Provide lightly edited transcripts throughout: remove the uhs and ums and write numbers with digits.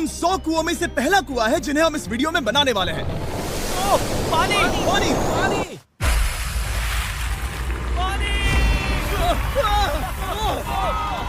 उन 100 कुओं में से पहला कुआं है जिन्हें हम इस वीडियो में बनाने वाले हैं। पानी पानी पानी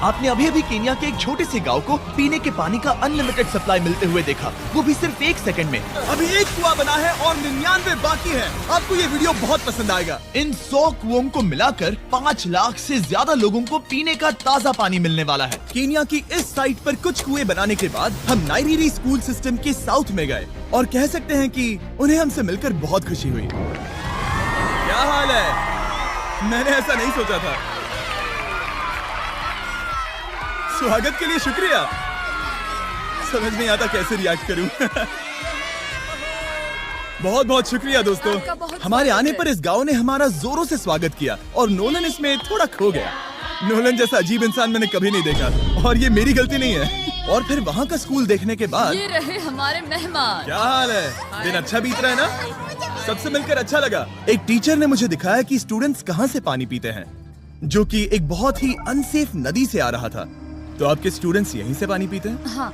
आपने अभी अभी केन्या के एक छोटे से गांव को पीने के पानी का अनलिमिटेड सप्लाई मिलते हुए देखा, वो भी सिर्फ 1 सेकंड में। अभी एक कुआं बना है और 99 बाकी है। आपको ये वीडियो बहुत पसंद आएगा। इन 100 कुओं को मिलाकर 5 लाख से ज्यादा लोगों को पीने का ताज़ा पानी मिलने वाला है। केन्या की इस साइट पर कुछ कुएं बनाने के बाद हम नाइरीरी स्कूल सिस्टम के साउथ में गए और कह सकते हैं कि उन्हें हमसे मिलकर बहुत खुशी हुई। क्या हाल है? मैंने ऐसा नहीं सोचा था। स्वागत के लिए शुक्रिया। समझ नहीं आता कैसे रिएक्ट करूं। बहुत बहुत शुक्रिया दोस्तों। हमारे आने पर इस गांव ने हमारा जोरों से स्वागत किया और नोलन इसमें थोड़ा खो गया। नोलन जैसा अजीब इंसान मैंने कभी नहीं देखा और ये मेरी गलती नहीं है। और फिर वहाँ का स्कूल देखने के बाद ये रहे हमारे मेहमान। क्या हाल है? दिन अच्छा बीत रहा है ना? सबसे मिलकर अच्छा लगा। एक टीचर ने मुझे दिखाया कि स्टूडेंट्स कहाँ से पानी पीते हैं, जो कि एक बहुत ही अनसेफ नदी से आ रहा था। तो आपके स्टूडेंट्स यहीं से पानी पीते हैं? हाँ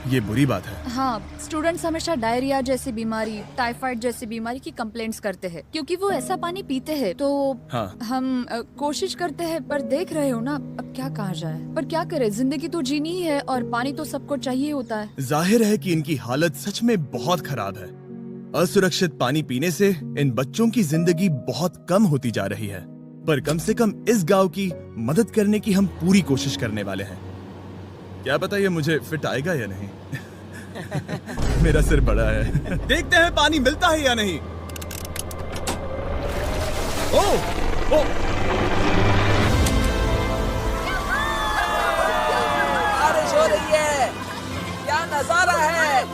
ये बुरी बात है। हाँ, स्टूडेंट्स हमेशा डायरिया जैसी बीमारी, टाइफाइड जैसी बीमारी की कंप्लेंट्स करते हैं क्योंकि वो ऐसा पानी पीते हैं। तो हाँ। हम कोशिश करते हैं, पर देख रहे हो ना, अब क्या कहा जाए। पर क्या करे, जिंदगी तो जीनी ही है और पानी तो सबको चाहिए होता है। जाहिर है कि इनकी हालत सच में बहुत खराब है। असुरक्षित पानी पीने से इन बच्चों की जिंदगी बहुत कम होती जा रही है। पर कम से कम इस गांव की मदद करने की हम पूरी कोशिश करने वाले हैं। क्या पता ये मुझे फिट आएगा या नहीं। मेरा सिर बड़ा है। देखते हैं पानी मिलता है या नहीं। ओ, बारिश हो रही है। क्या नजारा है।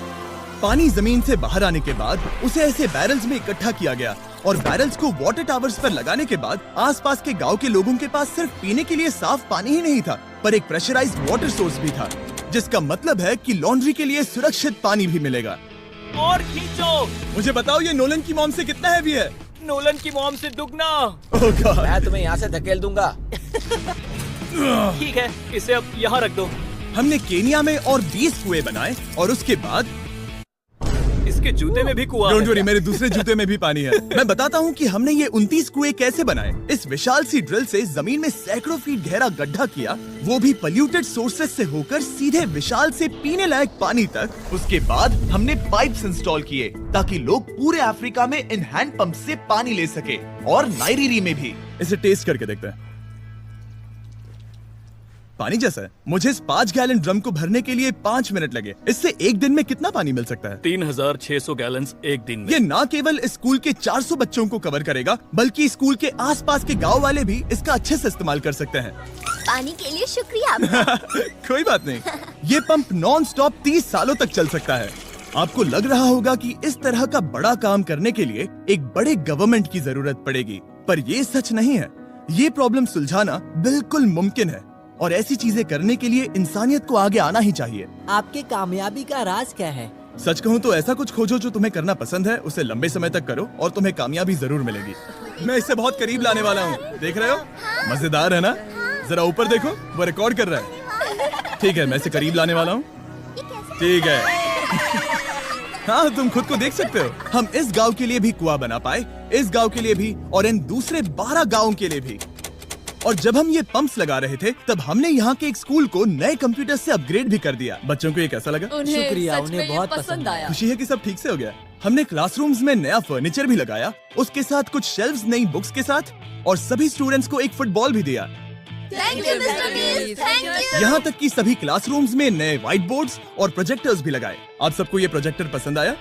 पानी जमीन से बाहर आने के बाद उसे ऐसे बैरल्स में इकट्ठा किया गया और बैरल्स को वाटर टावर्स पर लगाने के बाद आसपास के गांव के लोगों के पास सिर्फ पीने के लिए साफ पानी ही नहीं था, पर एक प्रेशराइज्ड वाटर सोर्स भी था, जिसका मतलब है कि लॉन्ड्री के लिए सुरक्षित पानी भी मिलेगा। और खींचो। मुझे बताओ ये नोलन की मॉम से कितना हैवी है? नोलन की मॉम से दुगना। ओह गॉड। मैं तुम्हें यहाँ से धकेल दूंगा। ठीक है, इसे अब यहाँ रख दो। हमने केनिया में और 20 कुएं बनाए और उसके बाद इसके जूते में भी कुआं डोंट है। वरी, मेरे दूसरे जूते में भी पानी है। मैं बताता हूँ कि हमने ये 29 कुएं कैसे बनाए। इस विशाल सी ड्रिल से जमीन में सैकड़ों फीट गहरा गड्ढा किया, वो भी पॉल्यूटेड सोर्सेज से होकर सीधे विशाल से पीने लायक पानी तक। उसके बाद हमने पाइप्स इंस्टॉल किए ताकि लोग पूरे अफ्रीका में इन हैंड पंप से पानी ले सके और नाइरीरी में भी। इसे टेस्ट करके देखते हैं। पानी जैसा है। मुझे इस 5 गैलन ड्रम को भरने के लिए 5 मिनट लगे। इससे एक दिन में कितना पानी मिल सकता है? 3600 गैलन्स एक दिन में। ये न केवल स्कूल के 400 बच्चों को कवर करेगा, बल्कि स्कूल के आसपास के गांव वाले भी इसका अच्छे से इस्तेमाल कर सकते हैं। पानी के लिए शुक्रिया आपका। कोई बात नहीं। ये पंप नॉन स्टॉप 30 सालों तक चल सकता है। आपको लग रहा होगा कि इस तरह का बड़ा काम करने के लिए एक बड़े गवर्नमेंट की जरूरत पड़ेगी, पर ये सच नहीं है। ये प्रॉब्लम सुलझाना बिल्कुल मुमकिन है और ऐसी चीजें करने के लिए इंसानियत को आगे आना ही चाहिए। आपके कामयाबी का राज क्या है? सच कहूँ तो ऐसा कुछ खोजो जो तुम्हें करना पसंद है, उसे लंबे समय तक करो और तुम्हें कामयाबी जरूर मिलेगी। मैं इसे बहुत करीब लाने वाला हूँ, देख रहे हो? मजेदार है ना? जरा ऊपर देखो, वो रिकॉर्ड कर रहा है। ठीक है, मैं इसे करीब लाने वाला हूँ। ठीक है। हाँ, तुम खुद को देख सकते हो। हम इस गांव के लिए भी कुआं बना पाए, इस गांव के लिए भी और इन दूसरे 12 गांवों के लिए भी। और जब हम ये पंप्स लगा रहे थे, तब हमने यहाँ के एक स्कूल को नए कंप्यूटर से अपग्रेड भी कर दिया। बच्चों को ये कैसा लगा? उन्हें शुक्रिया, सच उन्हें में ये बहुत पसंद पसंद आया। खुशी है कि सब ठीक से हो गया। हमने क्लासरूम्स में नया फर्नीचर भी लगाया, उसके साथ कुछ शेल्व्स नई बुक्स के साथ, और सभी स्टूडेंट्स को एक फुटबॉल भी दिया। Thank you mister beast, thank you. यहाँ तक कि सभी क्लासरूम्स में नए व्हाइट बोर्ड्स और प्रोजेक्टर्स भी लगाए। आप सबको ये प्रोजेक्टर पसंद आया?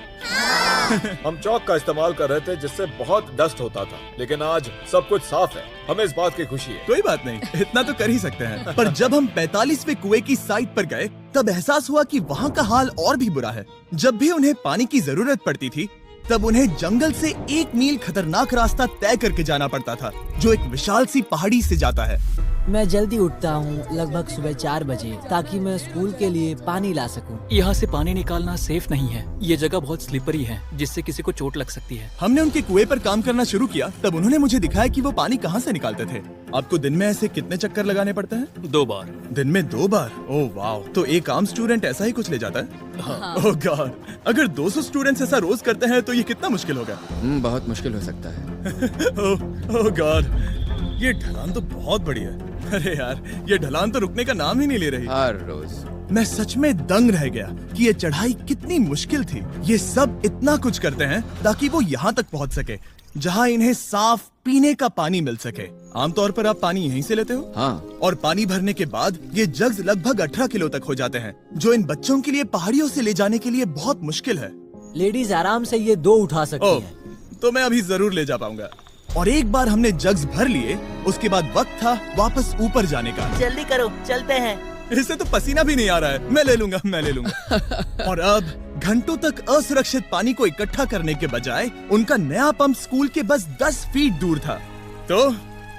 हम चौक का इस्तेमाल कर रहे थे जिससे बहुत डस्ट होता था, लेकिन आज सब कुछ साफ है। हमें इस बात की खुशी है। कोई बात नहीं, इतना तो कर ही सकते हैं। पर जब हम 45वें कुएं की साइट पर गए, तब एहसास हुआ कि वहाँ का हाल और भी बुरा है। जब भी उन्हें पानी की जरूरत पड़ती थी, तब उन्हें जंगल से 1 मील खतरनाक रास्ता तय करके जाना पड़ता था, जो एक विशाल सी पहाड़ी से जाता है। मैं जल्दी उठता हूँ, लगभग सुबह 4 बजे, ताकि मैं स्कूल के लिए पानी ला सकूँ। यहाँ से पानी निकालना सेफ नहीं है। ये जगह बहुत स्लिपरी है, जिससे किसी को चोट लग सकती है। हमने उनके कुएं पर काम करना शुरू किया, तब उन्होंने मुझे दिखाया कि वो पानी कहाँ से निकालते थे। आपको दिन में ऐसे कितने चक्कर लगाने पड़ते हैं? 2 बार। दिन में 2 बार? ओह वाह, तो एक आम स्टूडेंट ऐसा ही कुछ ले जाता है? हाँ। ओह गॉड, अगर 200 स्टूडेंट्स ऐसा रोज करते हैं तो ये कितना मुश्किल होगा? बहुत मुश्किल हो सकता है। ओह गॉड, ये ढलान तो बहुत बड़ी है। अरे यार, ये ढलान तो रुकने का नाम ही नहीं ले रही। हर रोज मैं सच में दंग रह गया कि ये चढ़ाई कितनी मुश्किल थी। ये सब इतना कुछ करते हैं ताकि वो यहाँ तक पहुँच सके जहाँ इन्हें साफ पीने का पानी मिल सके। आमतौर पर आप पानी यहीं से लेते हो? हाँ। और पानी भरने के बाद ये जग्स लगभग 18 किलो तक हो जाते हैं, जो इन बच्चों के लिए पहाड़ियों से ले जाने के लिए बहुत मुश्किल है। लेडीज आराम से ये 2 उठा सकती ओह, हैं। तो मैं अभी जरूर ले जा पाऊंगा। और एक बार हमने जग्स भर लिए, उसके बाद वक्त था वापस ऊपर जाने का। जल्दी करो, चलते हैं। इससे तो पसीना भी नहीं आ रहा है। मैं ले लूंगा। और अब घंटों तक असुरक्षित पानी को इकट्ठा करने के बजाय उनका नया पंप स्कूल के बस 10 फीट दूर था। तो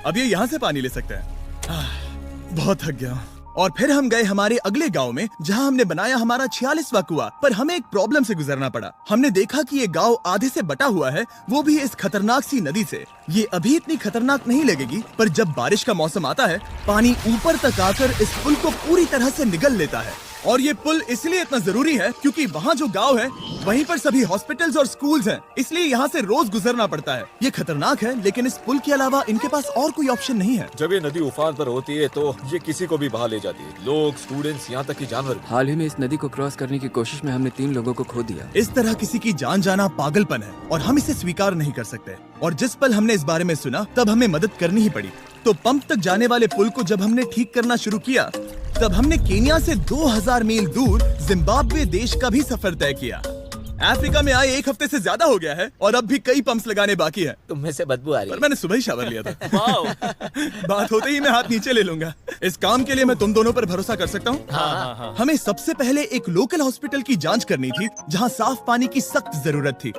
अब ये यहाँ से पानी ले सकते हैं। बहुत थक गया हूँ। और फिर हम गए हमारे अगले गांव में, जहां हमने बनाया हमारा 46वां कुआं। पर हमें एक प्रॉब्लम से गुजरना पड़ा। हमने देखा कि ये गांव आधे से बटा हुआ है, वो भी इस खतरनाक सी नदी से। ये अभी इतनी खतरनाक नहीं लगेगी, पर जब बारिश का मौसम आता है, पानी ऊपर तक आकर इस पुल को पूरी तरह से निगल लेता है। और ये पुल इसलिए इतना जरूरी है क्योंकि वहाँ जो गांव है, वहीं पर सभी हॉस्पिटल्स और स्कूल्स हैं, इसलिए यहाँ से रोज गुजरना पड़ता है। ये खतरनाक है, लेकिन इस पुल के अलावा इनके पास और कोई ऑप्शन नहीं है। जब ये नदी उफान पर होती है तो ये किसी को भी बहा ले जाती है, लोग, स्टूडेंट्स, यहाँ तक कि जानवर भी। हाल ही में इस नदी को क्रॉस करने की कोशिश में हमने 3 लोगों को खो दिया। इस तरह किसी की जान जाना पागलपन है और हम इसे स्वीकार नहीं कर सकते। और जिस पल हमने इस बारे में सुना, तब हमें मदद करनी ही पड़ी। तो पंप तक जाने वाले पुल को जब हमने ठीक करना शुरू किया, तब हमने केन्या से 2000 मील दूर जिम्बाब्वे देश का भी सफर तय किया। अफ्रीका में आए 1 हफ्ते से ज्यादा हो गया है और अब भी कई पंप्स लगाने बाकी है। तुम में से बदबू आ रही पर है। मैंने सुबह ही शावर लिया था। बात होते ही मैं हाथ नीचे ले लूंगा। इस काम के लिए मैं तुम दोनों पर भरोसा कर सकता हूँ? हाँ। हमें सबसे पहले एक लोकल हॉस्पिटल की जांच करनी थी, जहाँ साफ पानी की सख्त जरूरत थी।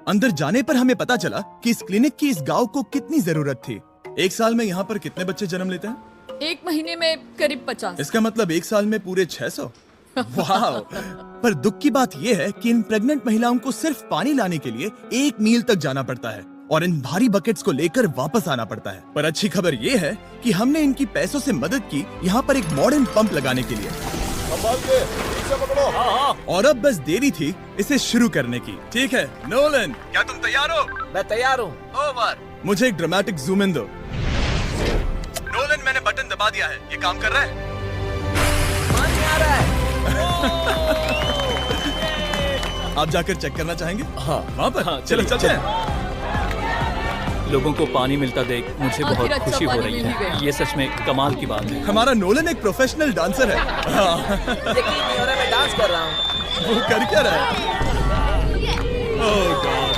अंदर जाने पर हमें पता चला कि इस क्लिनिक की इस गांव को कितनी जरूरत थी। 1 साल में यहाँ पर कितने बच्चे जन्म लेते हैं? 1 महीने में करीब 50। इसका मतलब 1 साल में पूरे 600। वाह! पर दुख की बात यह है कि इन प्रेग्नेंट महिलाओं को सिर्फ पानी लाने के लिए 1 मील तक जाना पड़ता है और इन भारी बकेट्स को लेकर वापस आना पड़ता है। पर अच्छी खबर ये है कि हमने इनकी पैसों से मदद की यहाँ पर एक मॉडर्न पंप लगाने के लिए। संभाल के, ठीक से पकड़ो। और अब बस देरी थी इसे शुरू करने की। ठीक है नोलन, क्या तुम तैयार हो? मैं तैयार हूँ। ओवर। मुझे एक ड्रामेटिक जूम इन दो। नोलन, मैंने बटन दबा दिया है, ये काम कर रहा है? पानी आ रहा है। आप जाकर चेक करना चाहेंगे? हाँ। वहाँ पर? हाँ, चलो चलिए, चलते हैं। लोगों को पानी मिलता देख मुझे आखिर बहुत अच्छा खुशी हो पानी रही मिल ही है। गया। ये सच में कमाल की बात है। हमारा नोलन एक प्रोफेशनल डांसर है। हाँ। यकीन नहीं हो रहा, मैं डांस कर रहा हूँ। वो कर क्या रहा है? ओह गॉड,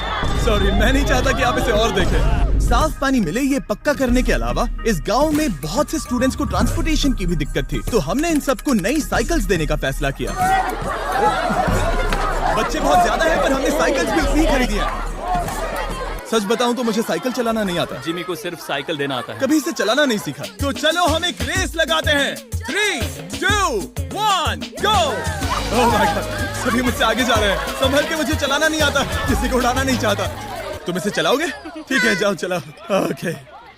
सॉरी, मैं नहीं चाहता कि आप इसे और देखें। साफ पानी मिले ये पक्का करने के अलावा इस गांव में बहुत से स्टूडेंट्स को ट्रांसपोर्टेशन की भी दिक्कत थी, तो हमने इन सबको नई साइकिल्स देने का फैसला किया। बच्चे बहुत ज्यादा हैं, पर हमने साइकिल्स भी उतनी ही खरीदी हैं। सच बताऊं तो मुझे साइकिल चलाना नहीं आता। जिमी को सिर्फ साइकिल देना आता है। कभी इसे चलाना नहीं सीखा। तो चलो हम एक रेस लगाते हैं। 3, 2, 1, गो! ओह माय गॉड, सभी मुझसे आगे जा रहे हैं। संभल के, मुझे चलाना नहीं आता, किसी को उड़ाना नहीं चाहता। तुम इसे चलाओगे? ठीक है, जाओ चलाओ। ओके।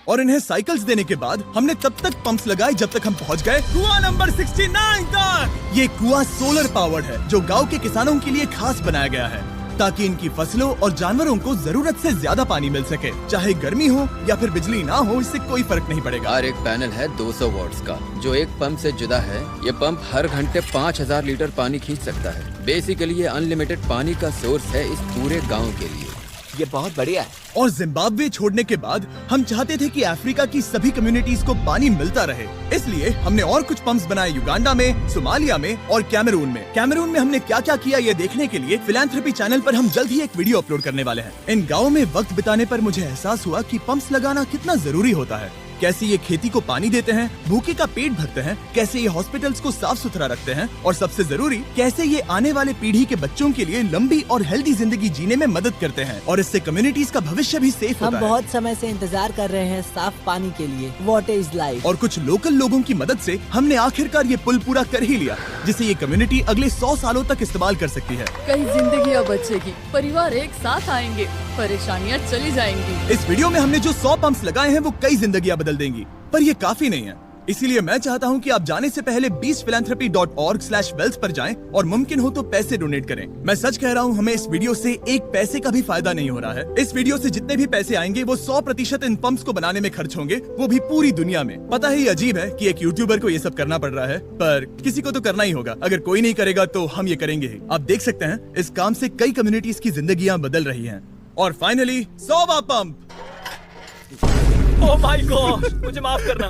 और इन्हें साइकिल्स देने के बाद हमने तब तक पंप्स लगाए जब तक हम पहुंच गए कुआं नंबर 69 तक। ये कुआं सोलर पावर्ड है, जो गांव के किसानों के लिए खास बनाया गया है, ताकि इनकी फसलों और जानवरों को जरूरत से ज्यादा पानी मिल सके। चाहे गर्मी हो या फिर बिजली ना हो, इससे कोई फर्क नहीं पड़ेगा। और एक पैनल है 200 वॉट्स का, जो एक पंप से जुदा है। ये पंप हर घंटे 5000 लीटर पानी खींच सकता है। बेसिकली ये अनलिमिटेड पानी का सोर्स है इस पूरे गाँव के लिए। ये बहुत बढ़िया है। और जिम्बाब्वे छोड़ने के बाद हम चाहते थे कि अफ्रीका की सभी कम्युनिटीज को पानी मिलता रहे, इसलिए हमने और कुछ पंप्स बनाए युगांडा में, सोमालिया में और कैमरून में। कैमरून में हमने क्या क्या किया ये देखने के लिए फिलैंथ्रोपी चैनल पर हम जल्द ही एक वीडियो अपलोड करने वाले हैं। इन गाँव में वक्त बिताने पर मुझे एहसास हुआ कि पंप्स लगाना कितना जरूरी होता है। कैसे ये खेती को पानी देते हैं, भूखे का पेट भरते हैं, कैसे ये हॉस्पिटल्स को साफ सुथरा रखते हैं, और सबसे जरूरी कैसे ये आने वाले पीढ़ी के बच्चों के लिए लंबी और हेल्दी जिंदगी जीने में मदद करते हैं, और इससे कम्युनिटीज का भविष्य भी सेफ हम होता है। बहुत समय से इंतजार कर रहे हैं साफ पानी के लिए। Water is life. और कुछ लोकल लोगों की मदद से हमने आखिरकार ये पुल पूरा कर ही लिया, जिसे ये कम्युनिटी अगले 100 सालों तक इस्तेमाल कर सकती है। कई जिंदगियां बचेगी, परिवार एक साथ आएंगे, परेशानियां चली जाएंगी। इस वीडियो में हमने जो 100 पंप्स लगाए हैं वो कई जिंदगियां बदल बदल देंगी, पर ये काफी नहीं है। इसीलिए मैं चाहता हूँ कि आप जाने से पहले beachphilanthropy.org/wealth पर जाएं और मुमकिन हो तो पैसे डोनेट करें। मैं सच कह रहा हूँ, हमें इस वीडियो से एक पैसे का भी फायदा नहीं हो रहा है। इस वीडियो से जितने भी पैसे आएंगे वो 100% इन पंप्स को बनाने में खर्च होंगे, वो भी पूरी दुनिया में। पता है ये अजीब है कि एक यूट्यूबर को ये सब करना पड़ रहा है, पर किसी को तो करना ही होगा। अगर कोई नहीं करेगा तो हम ये करेंगे ही। आप देख सकते हैं इस काम से कई कम्युनिटीज की जिंदगियां बदल रही हैं। और फाइनली 100वां पंप। ओह माय गॉड, मुझे माफ करना।